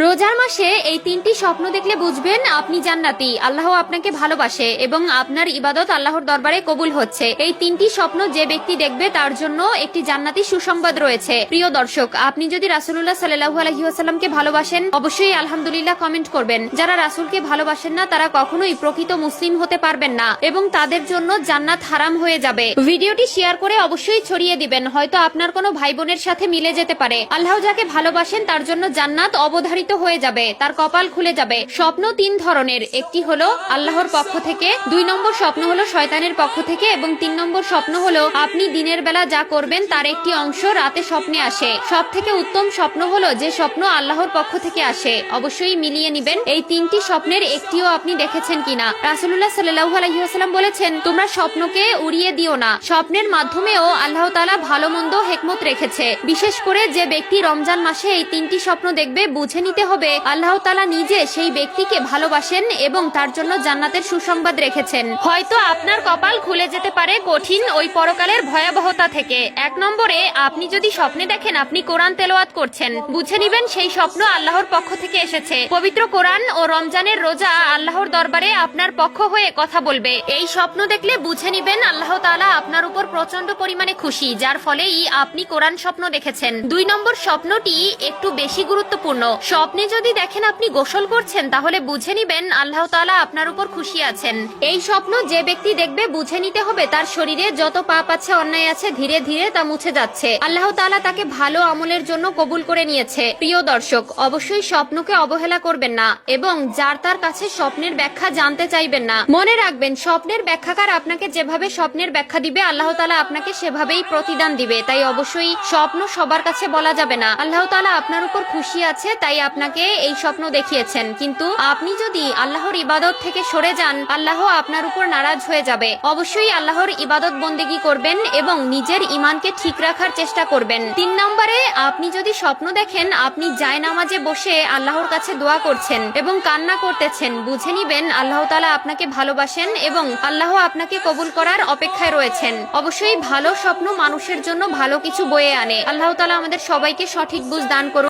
রোজার মাসে এই তিনটি স্বপ্ন দেখলে বুঝবেন আপনি জান্নাতি, আল্লাহ আপনাকে ভালোবাসে এবং আপনার ইবাদত আল্লাহর দরবারে কবুল হচ্ছে। এই তিনটি স্বপ্ন যে ব্যক্তি দেখবে তার জন্য একটি জান্নাতি সুসংবাদ রয়েছে। প্রিয় দর্শক, আপনি যদি রাসূলুল্লাহ সাল্লাল্লাহু আলাইহি ওয়াসাল্লামকে ভালোবাসেন অবশ্যই আলহামদুলিল্লাহ কমেন্ট করবেন। যারা রাসূলকে ভালোবাসেন না তারা কখনোই প্রকৃত মুসলিম হতে পারবেন না এবং তাদের জন্য জান্নাত হারাম হয়ে যাবে। ভিডিওটি শেয়ার করে অবশ্যই ছড়িয়ে দিবেন, হয়তো আপনার কোনো ভাই বোনের সাথে মিলে যেতে পারে। আল্লাহ যাকে ভালোবাসেন তার জন্য জান্নাত অবধারিত হয়ে যাবে, তার কপাল খুলে যাবে। স্বপ্ন তিন ধরনের, একটি হলো আল্লাহর পক্ষ থেকে, 2 নম্বর স্বপ্ন হলো শয়তানের পক্ষ থেকে এবং 3 নম্বর স্বপ্ন হলো আপনি দিনের বেলা যা করবেন তার একটি অংশ রাতে স্বপ্নে আসে। সব থেকে উত্তম স্বপ্ন হলো যে স্বপ্ন আল্লাহর পক্ষ থেকে আসে। অবশ্যই মিলিয়ে নিবেন এই তিনটি স্বপ্নের একটিও আপনি দেখেছেন কিনা। রাসূলুল্লাহ সাল্লাল্লাহু আলাইহি ওয়াসাল্লাম বলেছেন, তোমরা স্বপ্নকে উড়িয়ে দিও না, স্বপ্নের মাধ্যমেও আল্লাহ তাআলা ভালো মন্দ হিকমত রেখেছে। বিশেষ করে যে ব্যক্তি রমজান মাসে এই তিনটি স্বপ্ন দেখবে বুঝে নিতে হবে আল্লাহ তাআলা নিজে সেই ব্যক্তিকে ভালোবাসেন এবং তার জন্য জান্নাতের সুসংবাদ রেখেছেন। হয়তো আপনার কপাল খুলে যেতে পারে কঠিন ওই পরকালের ভয়াবহতা থেকে। 1 নম্বরে, আপনি যদি স্বপ্নে দেখেন আপনি কোরআন তেলাওয়াত করছেন, বুঝে নিবেন সেই স্বপ্ন আল্লাহর পক্ষ থেকে এসেছে। পবিত্র কোরআন ও রমজানের রোজা আল্লাহর দরবারে আপনার পক্ষ হয়ে কথা বলবে। এই স্বপ্ন দেখলে বুঝে নিবেন আল্লাহ তাআলা আপনার উপর প্রচন্ড পরিমাণে খুশি, যার ফলেই আপনি কোরআন স্বপ্ন দেখেছেন। 2 নম্বর স্বপ্নটি একটু বেশি গুরুত্বপূর্ণ। স্বপ্নে যদি দেখেন আপনি গোসল করছেন তাহলে বুঝে নিবেন আল্লাহ তাআলা আপনার উপর খুশি আছেন। এই স্বপ্ন যে ব্যক্তি দেখবে বুঝে নিতে হবে তার শরীরে যত পাপ আছে, অন্যায় আছে, ধীরে ধীরে তা মুছে যাচ্ছে। আল্লাহ তাআলা তাকে ভালো আমলের জন্য কবুল করে নিয়েছে। প্রিয় দর্শক, অবশ্যই স্বপ্নকে অবহেলা করবেন না এবং যার তার কাছে স্বপ্নের ব্যাখ্যা জানতে চাইবেন না। মনে রাখবেন, স্বপ্নের ব্যাখ্যাকার আপনাকে যেভাবে স্বপ্নের ব্যাখ্যা দিবে আল্লাহ তাআলা আপনাকে সেভাবেই প্রতিদান দিবে। তাই অবশ্যই স্বপ্ন সবার কাছে বলা যাবে না। আল্লাহ তাআলা আপনার উপর খুশি আছে তাই আপনাকে এই স্বপ্ন দেখিয়েছেন, কিন্তু আপনি যদি আল্লাহর ইবাদত থেকে সরে যান আল্লাহ আপনার উপর নারাজ হয়ে যাবে। অবশ্যই আল্লাহর ইবাদত বন্দেগী করবেন এবং নিজের ঈমানকে ঠিক রাখার চেষ্টা করবেন। 3 নম্বরে, আপনি যদি স্বপ্ন দেখেন আপনি জায়নামাজে বসে আল্লাহর কাছে দোয়া করছেন এবং কান্না করতেছেন, বুঝে নিবেন আল্লাহ তাআলা আপনাকে ভালোবাসেন এবং আল্লাহ আপনাকে কবুল করার অপেক্ষায় রয়েছেন। অবশ্যই ভালো স্বপ্ন মানুষের জন্য ভালো কিছু বয়ে আনে। আল্লাহ তাআলা আমাদের সবাইকে সঠিক বুঝ দান করুন।